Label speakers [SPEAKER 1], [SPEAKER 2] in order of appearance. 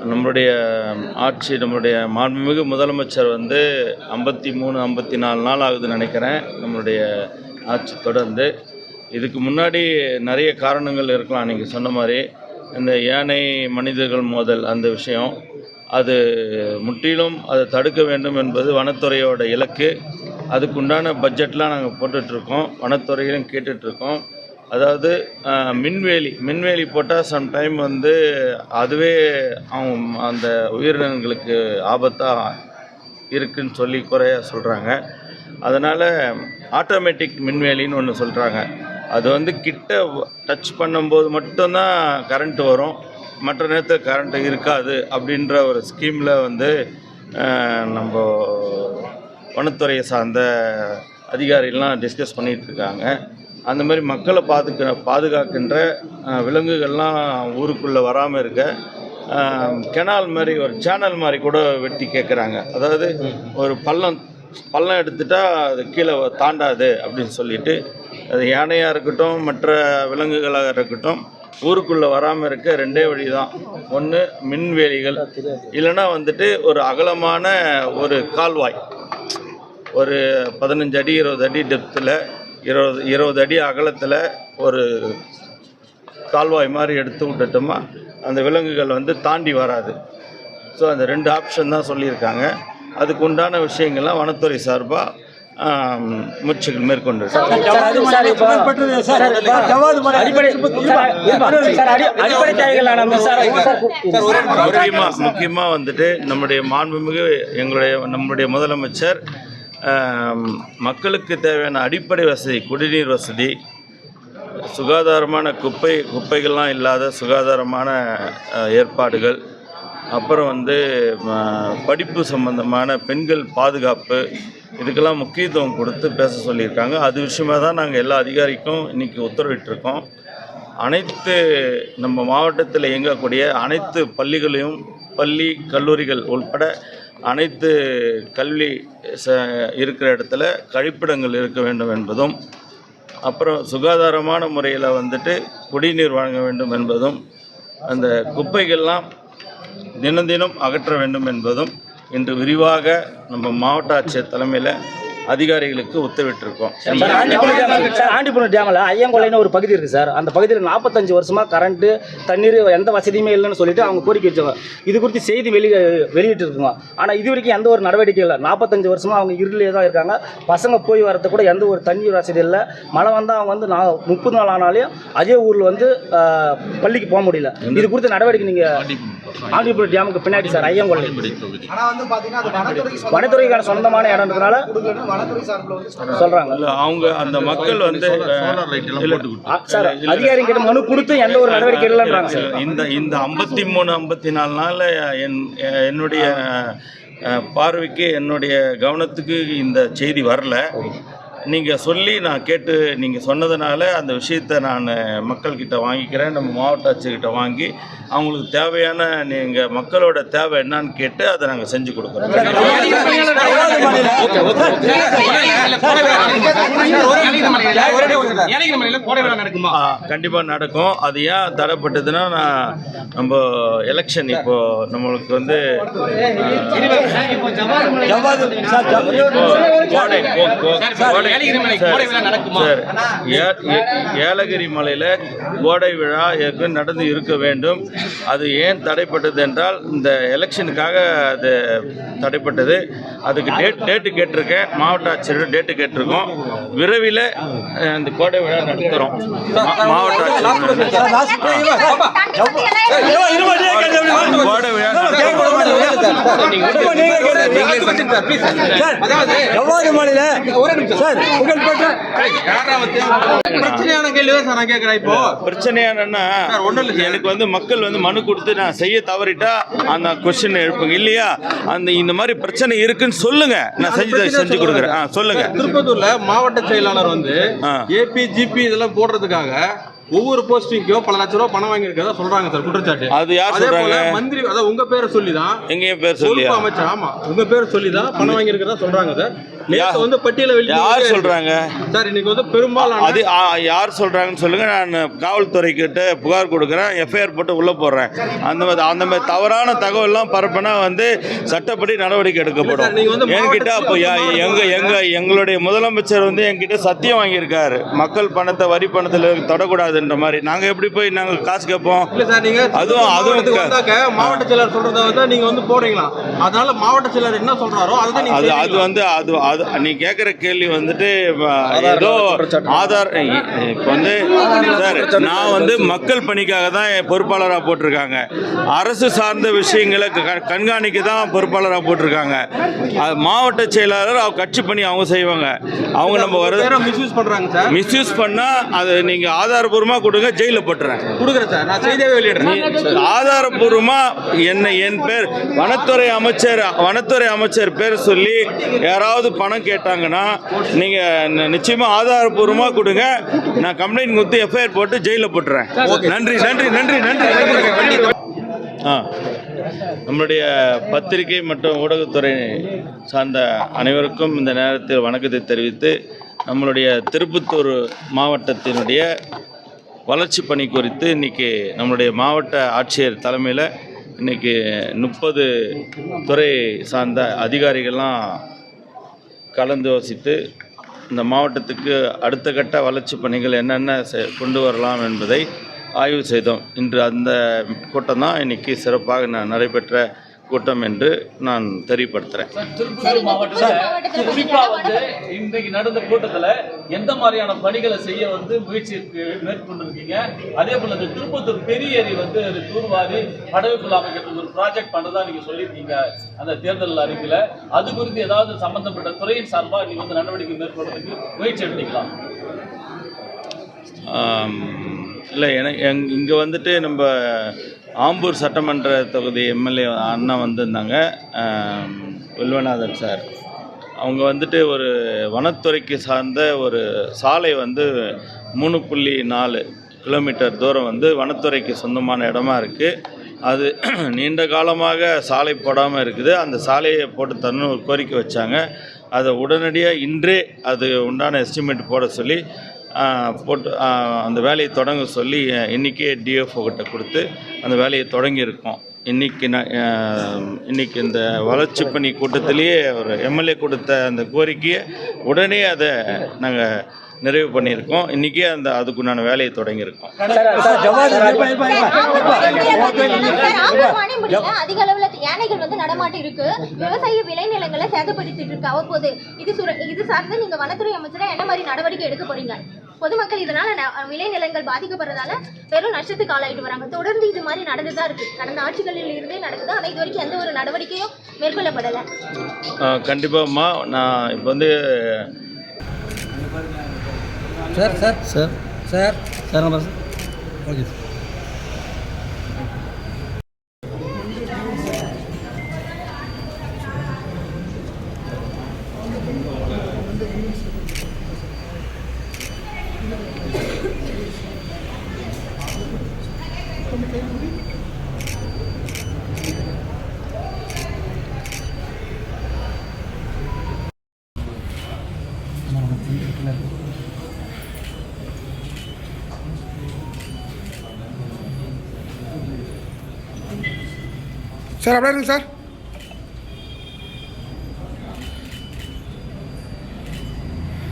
[SPEAKER 1] நம்மளுடைய ஆட்சி, நம்மளுடைய மாண்புமிகு முதலமைச்சர் வந்து 53-54 நாள் ஆகுதுன்னு நினைக்கிறேன் நம்மளுடைய ஆட்சி தொடர்ந்து. இதுக்கு முன்னாடி நிறைய காரணங்கள் இருக்கலாம். நீங்கள் சொன்ன மாதிரி இந்த யானை மனிதர்கள் மோதல் அந்த விஷயம், அது முற்றிலும் அதை தடுக்க வேண்டும் என்பது வனத்துறையோட இலக்கு. அதுக்குண்டான பட்ஜெட்லாம் நாங்கள் போட்டுட்ருக்கோம், வனத்துறையிலும் கேட்டுட்ருக்கோம். அதாவது மின்வேலி போட்டால் சம்டைம் வந்து அதுவே அந்த உயிரினங்களுக்கு ஆபத்தாக இருக்குன்னு சொல்லி குறையாக சொல்கிறாங்க. அதனால் ஆட்டோமேட்டிக் மின்வேலின்னு ஒன்று சொல்கிறாங்க. அது வந்து கிட்ட டச் பண்ணும்போது மட்டும்தான் கரண்ட்டு வரும், மற்ற நேரத்தில் கரண்ட்டு இருக்காது அப்படின்ற ஒரு ஸ்கீமில் வந்து நம்ம வனத்துறையை சார்ந்த அதிகாரிகள்லாம் டிஸ்கஸ் பண்ணிகிட்ருக்காங்க. அந்த மாதிரி மக்களை பாதுகாக்கின்ற விலங்குகள்லாம் ஊருக்குள்ளே வராமல் இருக்க கெனால் மாதிரி ஒரு சேனல் மாதிரி கூட வெட்டி கேட்குறாங்க. அதாவது ஒரு பள்ளம் எடுத்துட்டா அது கீழே தாண்டாது அப்படின்னு சொல்லிட்டு, அது யானையாக இருக்கட்டும் மற்ற விலங்குகளாக இருக்கட்டும் ஊருக்குள்ளே வராமல் இருக்க ரெண்டே வழி தான். ஒன்று மின்வேலிகள், இல்லைன்னா வந்துட்டு ஒரு அகலமான ஒரு கால்வாய், ஒரு 15 அடி 20 அடி டெப்த்தில் 20 அடி அகலத்தில் ஒரு கால்வாய் மாதிரி எடுத்து விட்டுட்டோமா அந்த விலங்குகள் வந்து தாண்டி வராது. ஸோ அந்த 2 ஆப்ஷன் தான் சொல்லியிருக்காங்க. அதுக்கு உண்டான விஷயங்கள்லாம் வனத்துறை சார்பாக முயற்சிகள் மேற்கொண்டு முக்கியமாக வந்துட்டு நம்முடைய முதலமைச்சர் மக்களுக்கு தேவையான அடிப்படை வசதி, குடிநீர் வசதி, சுகாதாரமான குப்பைகள்லாம் இல்லாத சுகாதாரமான ஏற்பாடுகள், அப்புறம் வந்து படிப்பு சம்பந்தமான பெண்கள் பாதுகாப்பு, இதுக்கெல்லாம் முக்கியத்துவம் கொடுத்து பேச சொல்லியிருக்காங்க. அது விஷயமாக தான் நாங்கள் எல்லா அதிகாரிக்கும் இன்றைக்கி உத்தரவிட்டிருக்கோம். அனைத்து நம்ம மாவட்டத்தில் இயங்கக்கூடிய அனைத்து பள்ளிகளையும், பள்ளி கல்லூரிகள் உள்பட அனைத்து கல்வி இருக்கிற இடத்துல கழிப்பிடங்கள் இருக்க வேண்டும் என்பதும், அப்புறம் சுகாதாரமான முறையில் வந்துட்டு குடிநீர் வழங்க வேண்டும் என்பதும், அந்த குப்பைகள்லாம் தினம் அகற்ற வேண்டும் என்பதும் இன்று விரிவாக நம்ம மாவட்ட ஆட்சியர் தலைமையில் அதிகாரிகளுக்கு உத்தரவிட்டிருக்கோம்.
[SPEAKER 2] ஆண்டிபுரம் டேமில் ஐயங்கொல்லைன்னு ஒரு பகுதி இருக்குது சார். அந்த பகுதியில் 45 வருஷமாக கரண்ட்டு தண்ணீர் எந்த வசதியுமே இல்லைன்னு சொல்லிட்டு அவங்க கோரிக்கை வச்சாங்க. இது குறித்து செய்தி வெளியிட்டு இருக்குங்க. ஆனால் இது வரைக்கும் எந்த ஒரு நடவடிக்கை இல்லை. 45 வருஷமாக அவங்க இருளிலே தான் இருக்காங்க. பசங்க போய் வரது கூட எந்த ஒரு தண்ணீர் வசதி இல்லை. மழை வந்தால் அவங்க வந்து 30 நாள் ஆனாலையும் அதே ஊரில் வந்து பள்ளிக்கு போக முடியல. இது குறித்த நடவடிக்கை நீங்கள் ஆண்டிபுரம் டேமுக்கு பின்னாடி சார் ஐயங்கொல்லை வனத்துறைக்கான சொந்தமான இடம்ன்றதுனால சொல்றாங்க.
[SPEAKER 1] அவங்க அந்த மக்கள் வந்து
[SPEAKER 2] அதிகாரி கிட்ட மனு கொடுத்து எந்த ஒரு நடவடிக்கை இல்லைன்றாங்க.
[SPEAKER 1] இந்த 53-54 நாள்ல என்னுடைய பார்வைக்கு, என்னுடைய கவனத்துக்கு இந்த செய்தி வரல. நீங்கள் சொல்லி நான் கேட்டு நீங்கள் சொன்னதுனால அந்த விஷயத்தை நான் மக்கள்கிட்ட வாங்கிக்கிறேன். நம்ம மாவட்ட ஆட்சியர்கிட்ட வாங்கி அவங்களுக்கு தேவையான நீங்கள் மக்களோட தேவை என்னன்னு கேட்டு அதை நாங்கள் செஞ்சு கொடுக்குறோம். கண்டிப்பாக நடக்கும். அது ஏன் தடைப்பட்டதுன்னா, நம்ம எலெக்ஷன் இப்போது நம்மளுக்கு வந்து ஏலகிரி மலையில் கோடை விழா நடந்து இருக்க வேண்டும். அது ஏன் தடைப்பட்டது என்றால் இந்த எலெக்ஷனுக்காக அது தடைப்பட்டது. அதுக்கு டேட்டு கேட்டிருக்கேன், மாவட்ட ஆட்சியர் டேட்டு கேட்டிருக்கோம். விரைவில் இந்த கோடை விழா நடத்துகிறோம். மாவட்ட ஆட்சியர் கோடை விழா பிரச்சனையானா எனக்கு வந்து மக்கள் வந்து மனு கொடுத்து நான் செய்ய தவறிட்டா அந்த கொஸ்டின் எழுப்புங்க இல்லையா? இந்த மாதிரி பிரச்சனை இருக்குன்னு சொல்லுங்க, நான் செஞ்சு கொடுக்குறேன். சொல்லுங்க.
[SPEAKER 3] திருப்பத்தூர்ல மாவட்ட செயலாளர் வந்து ஏபி ஜிபி இதெல்லாம் போடுறதுக்காக ஒவ்வொரு போஸ்டிங்கும் பல லட்சம் ரூபாய் பணம் வாங்கி இருக்கதா சொல்றாங்க சார், குற்றச்சாட்டு.
[SPEAKER 1] அது யார் சொல்றாங்க?
[SPEAKER 3] மந்திரி, அதாவது உங்க பேரை சொல்லி தான்,
[SPEAKER 1] எங்க பேர் சொல்லி
[SPEAKER 3] அமைச்சர், ஆமா உங்க பேரை சொல்லி தான் பணம் வாங்கி இருக்கிறதா சொல்றாங்க சார். நேத்து வந்து பட்டியலை
[SPEAKER 1] யார் சொல்றாங்க
[SPEAKER 3] சார்? இன்னைக்கு வந்து பெரும்பாலான
[SPEAKER 1] அது யார் சொல்றாங்கன்னு சொல்லுங்க. நான் காவல்துறை கிட்ட புகார் கொடுக்குறேன், எஃப்ஐஆர் போட்டு உள்ள போடுறேன். அந்த மாதிரி தவறான தகவல்லாம் பரப்புனா வந்து சட்டப்படி நடவடிக்கை எடுக்கப்படும். என்கிட்ட அப்போ எங்களுடைய முதலமைச்சர் வந்து என்கிட்ட சத்தியம் வாங்கியிருக்காரு, மக்கள் பணத்தை வரி பணத்தில் தொடக்கூடாதுன்ற மாதிரி. நாங்கள் எப்படி போய் நாங்கள் காசு கேட்போம்?
[SPEAKER 3] இல்ல சார், நீங்க
[SPEAKER 1] அதுவும்
[SPEAKER 3] மாவட்ட செயலர் சொல்றத வந்து நீங்க வந்து போடுறீங்களா? அதனால மாவட்ட செயலர் என்ன சொல்றாரோ அதுதான் நீங்க
[SPEAKER 1] அது வந்து அது நீ கேட்குற கேள்வி வந்துட்டு ஏதோ ஆதார். இப்போ வந்து சார், நான் வந்து மக்கள் பணிக்காக தான் பொறுப்பாளராக போட்டிருக்காங்க. அரசு சார்ந்த விஷயங்களை கண்காணிக்க தான் பொறுப்பாளராக போட்டிருக்காங்க. மாவட்ட செயலாளர் கட்சி பணி அவங்க செய்வாங்க. அவங்க நம்ம
[SPEAKER 3] மிஸ்யூஸ் பண்றாங்க சார்.
[SPEAKER 1] மிஸ்யூஸ் பண்ணா அது நீங்க ஆதாரபூர்வமாக கொடுங்க, ஜெயிலில் போட்டுறேன்.
[SPEAKER 3] கொடுக்குறேன் சார், நான் செய்தியாவே வெளியிடுறேன்.
[SPEAKER 1] ஆதாரபூர்வமாக என் பேர் வனத்துறை அமைச்சர் பேர் சொல்லி யாராவது பணம் கேட்டாங்கன்னா நீங்கள் நிச்சயமாக ஆதாரபூர்வமாக கொடுங்க. நான் கம்ப்ளைண்ட் கொடுத்து எஃப்ஐஆர் போட்டு ஜெயிலில் போட்டுறேன். நன்றி நன்றி நன்றி நன்றி. நம்மளுடைய பத்திரிகை மற்றும் ஊடகத்துறை சார்ந்த அனைவருக்கும் இந்த நேரத்தில் வணக்கத்தை தெரிவித்து, நம்மளுடைய திருப்பத்தூர் மாவட்டத்தினுடைய வளர்ச்சி பணி குறித்து இன்றைக்கி நம்மளுடைய மாவட்ட ஆட்சியர் தலைமையில் இன்றைக்கி 30 துறை சார்ந்த அதிகாரிகள்லாம் கலந்து யோசித்து இந்த மாவட்டத்துக்கு அடுத்த கட்ட வளர்ச்சி பணிகள் என்னென்ன கொண்டு வரலாம் என்பதை ஆய்வு செய்தோம். இன்று அந்த கூட்டம் தான் இன்றைக்கி சிறப்பாக நடைபெற்ற கூட்டம் என்று நான் தெரியப்படுத்துகிறேன்.
[SPEAKER 4] திருப்பத்தூர் மாவட்டத்தில் குறிப்பாக வந்து இன்றைக்கு நடந்த கூட்டத்தில் எந்த மாதிரியான பணிகளை செய்ய வந்து முயற்சி மேற்கொண்டிருக்கீங்க? அதே போல இந்த திருப்பத்தூர் பெரிய ஏரி வந்து தூர்வாரி படகுக்குள்ள அமைக்கிறதுக்கு ஒரு ப்ராஜெக்ட் பண்ணுறதா நீங்கள் சொல்லியிருக்கீங்க அந்த தேர்தல் அறிக்கையில். அது குறித்து ஏதாவது சம்பந்தப்பட்ட துறையின் சார்பாக நீங்கள் வந்து நடவடிக்கை மேற்கொள்றதுக்கு முயற்சி எடுத்துக்கலாம்?
[SPEAKER 1] இல்லை, இங்கே வந்துட்டு நம்ம ஆம்பூர் சட்டமன்ற தொகுதி எம்எல்ஏ அண்ணா வந்திருந்தாங்க, வில்வநாதன் சார். அவங்க வந்துட்டு ஒரு வனத்துறைக்கு சார்ந்த ஒரு சாலை வந்து 3.4 கிலோமீட்டர் தூரம் வந்து வனத்துறைக்கு சொந்தமான இடமா இருக்குது. அது நீண்ட காலமாக சாலை போடாமல் இருக்குது. அந்த சாலையை போட்டு தரணும் ஒரு கோரிக்கை வச்சாங்க. அதை உடனடியாக இன்றே அது உண்டான எஸ்டிமேட் போட சொல்லி போட்டு அந்த வேலையை தொடங்க சொல்லி இன்றைக்கே டிஎஃப்ஓ கிட்ட கொடுத்து அந்த வேலையை தொடங்கியிருக்கோம். இன்றைக்கி இந்த வளர்ச்சி பணி கூட்டத்திலேயே ஒரு எம்எல்ஏ கொடுத்த அந்த கோரிக்கையை உடனே அதை நாங்கள் நிறைவு பண்ணியிருக்கோம். இன்றைக்கே அதுக்குண்டான வேலையை தொடங்கியிருக்கோம்.
[SPEAKER 5] அதிக அளவுல யானைகள் வந்து நடமாட்டி இருக்கு, விவசாய விளைநிலங்களை சேதப்படுத்திட்டு இருக்கு அவ்வப்போது. இது சார்ந்து நீங்க வனத்துறை அமைச்சரா என்ன மாதிரி நடவடிக்கை எடுக்க போறீங்க? பொதுமக்கள் இதனால விளைநிலங்கள் பாதிக்கப்படுறதால பெரும் நஷ்டத்துக்கு ஆளாயிட்டு வராங்க. தொடர்ந்து இது மாதிரி நடந்துதான் இருக்கு, கடந்த ஆட்சிகளில் இருந்தே நடக்குது. ஆனால் இது வரைக்கும் எந்த ஒரு நடவடிக்கையும் மேற்கொள்ளப்படலை.
[SPEAKER 1] கண்டிப்பாகம்மா, நான் இப்போ வந்து
[SPEAKER 2] sir number okay sir.
[SPEAKER 6] Sir அப்படியே இருங்க சார்.